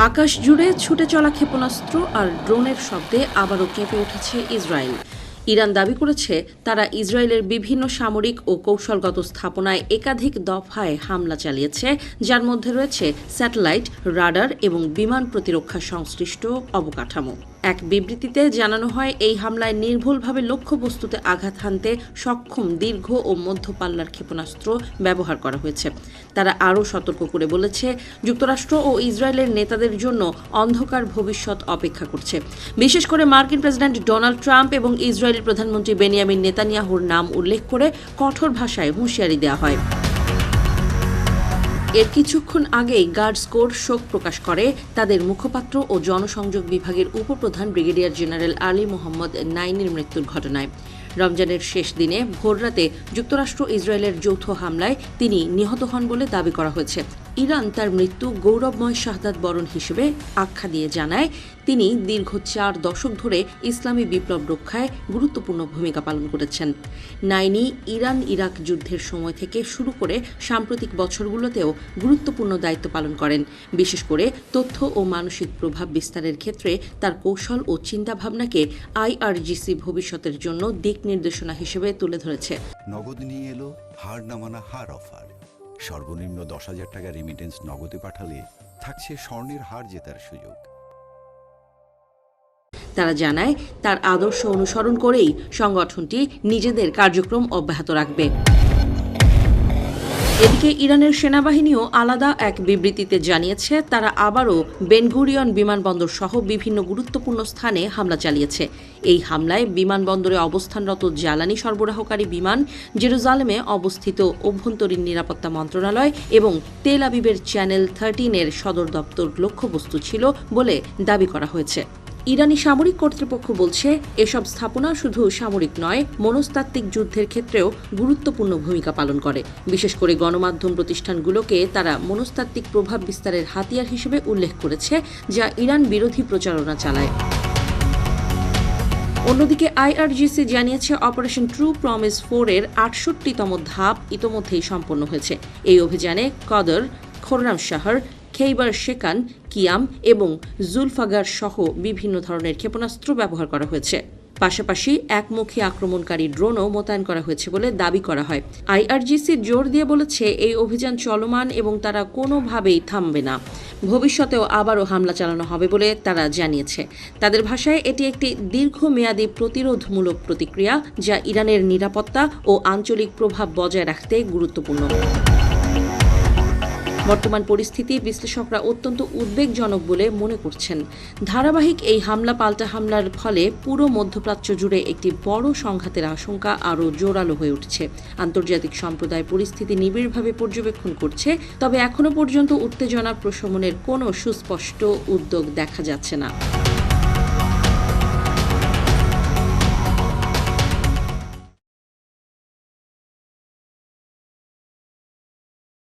আকাশ জুড়ে ছুটে চলা ক্ষেপণাস্ত্র আর ড্রোনের শব্দে আবারও কেঁপে উঠেছে ইসরায়েল। ইরান দাবি করেছে তারা ইসরায়েলের বিভিন্ন সামরিক ও কৌশলগত স্থাপনায় একাধিক দফায় হামলা চালিয়েছে, যার মধ্যে রয়েছে স্যাটেলাইট, রাডার এবং বিমান প্রতিরক্ষা সংশ্লিষ্ট অবকাঠামো। এক বিবৃতিতে জানানো হয়, এই হামলায় নির্ভুলভাবে লক্ষ্যবস্তুতে আঘাত হানতে সক্ষম দীর্ঘ ও মধ্যপাল্লার ক্ষেপণাস্ত্র ব্যবহার করা হয়েছে। তারা আরও সতর্ক করে বলেছে, যুক্তরাষ্ট্র ও ইসরায়েলের নেতাদের জন্য অন্ধকার ভবিষ্যৎ অপেক্ষা করছে। বিশেষ করে মার্কিন প্রেসিডেন্ট ডোনাল্ড ট্রাম্প এবং ইসরায়েলের প্রধানমন্ত্রী বেনিয়ামিন নেতানিয়াহুর নাম উল্লেখ করে কঠোর ভাষায় হুঁশিয়ারি দেওয়া হয়। এর কিছুক্ষণ আগেই গার্ডস কোর শোক প্রকাশ করে তাদের মুখপাত্র ও জনসংযোগ বিভাগের উপপ্রধান ব্রিগেডিয়ার জেনারেল আলী মোহাম্মদ নাইনের মৃত্যুর ঘটনায়। রমজানের শেষ দিনে ভোররাতে যুক্তরাষ্ট্র ইসরায়েলের যৌথ হামলায় তিনি নিহত হন বলে দাবি করা হয়েছে। ইরান তার মৃত্যু গৌরবময় শাহাদাত বরণ হিসেবে আখ্যা দিয়ে জানায়, তিনি দীর্ঘ 4 দশক ধরে ইসলামী বিপ্লব রক্ষায় গুরুত্বপূর্ণ ভূমিকা পালন করেছেন। নাইনি ইরান ইরাক যুদ্ধের সময় থেকে শুরু করে সাম্প্রতিক বছরগুলোতেও গুরুত্বপূর্ণ দায়িত্ব পালন করেন। বিশেষ করে তথ্য ও মানসিক প্রভাব বিস্তারের ক্ষেত্রে তার কৌশল ও চিন্তাভাবনাকে আইআরজিসি ভবিষ্যতের জন্য দিক নির্দেশনা হিসেবে তুলে ধরেছে। নগদ নিয়ে এলো হার না মানা হার অফার। সর্বনিম্ন 10,000 টাকা রেমিটেন্স নগদে পাঠালে থাকছে স্বর্ণের হার জেতার সুযোগ। তারা জানায়, তার আদর্শ অনুসরণ করেই সংগঠনটি নিজেদের কার্যক্রম অব্যাহত রাখবে। এদিকে ইরানের সেনাবাহিনীও আলাদা এক বিবৃতিতে জানিয়েছে, তারা আবারও বেনগুরিয়ন বিমানবন্দর সহ বিভিন্ন গুরুত্বপূর্ণ স্থানে হামলা চালিয়েছে। এই হামলায় বিমানবন্দরে অবস্থানরত জ্বালানি সরবরাহকারী বিমান, জেরুজালেমে অবস্থিত অভ্যন্তরীণ নিরাপত্তা মন্ত্রণালয় এবং তেল আবিবের চ্যানেল 13-এর সদর দপ্তর লক্ষ্যবস্তু ছিল বলে দাবি করা হয়েছে। ইরানি সামরিক কর্তৃপক্ষ বলছে, এসব স্থাপনা শুধু সামরিক নয়, মনস্তাত্ত্বিক যুদ্ধের ক্ষেত্রেও গুরুত্বপূর্ণ ভূমিকা পালন করে। বিশেষ করে গণমাধ্যম প্রতিষ্ঠানগুলোকে তারা মনস্তাত্ত্বিক প্রভাব বিস্তারের হাতিয়ার হিসেবে উল্লেখ করেছে, যা ইরান বিরোধী প্রচারণা চালায়। অন্যদিকে আইআরজিসি জানিয়েছে, অপারেশন ট্রু প্রমিস 4-এর 68তম ধাপ ইতোমধ্যেই সম্পন্ন হয়েছে। এই অভিযানে কদর, খোররামশাহর, খেইবার শেকান, কিয়াম এবং জুলফাগার সহ বিভিন্ন ধরনের ক্ষেপণাস্ত্র ব্যবহার করা হয়েছে। পাশাপাশি একমুখী আক্রমণকারী ড্রোনও মোতায়েন করা হয়েছে বলে দাবি করা হয়। আইআরজিসি জোর দিয়ে বলেছে, এই অভিযান চলমান এবং তারা কোনোভাবেই থামবে না। ভবিষ্যতেও আবারও হামলা চালানো হবে বলে তারা জানিয়েছে। তাদের ভাষায়, এটি একটি দীর্ঘমেয়াদী প্রতিরোধমূলক প্রতিক্রিয়া, যা ইরানের নিরাপত্তা ও আঞ্চলিক প্রভাব বজায় রাখতে গুরুত্বপূর্ণ। বর্তমান পরিস্থিতি বিশ্লেষকরা অত্যন্ত উদ্বেগজনক বলে মনে করছেন। ধারাবাহিক এই হামলা পাল্টা হামলার ফলে পুরো মধ্যপ্রাচ্য জুড়ে একটি বড় সংঘাতের আশঙ্কা আরও জোরালো হয়ে উঠছে। আন্তর্জাতিক সম্প্রদায় পরিস্থিতি নিবিড়ভাবে পর্যবেক্ষণ করছে, তবে এখনো পর্যন্ত উত্তেজনা প্রশমনের কোনো সুস্পষ্ট উদ্যোগ দেখা যাচ্ছে না।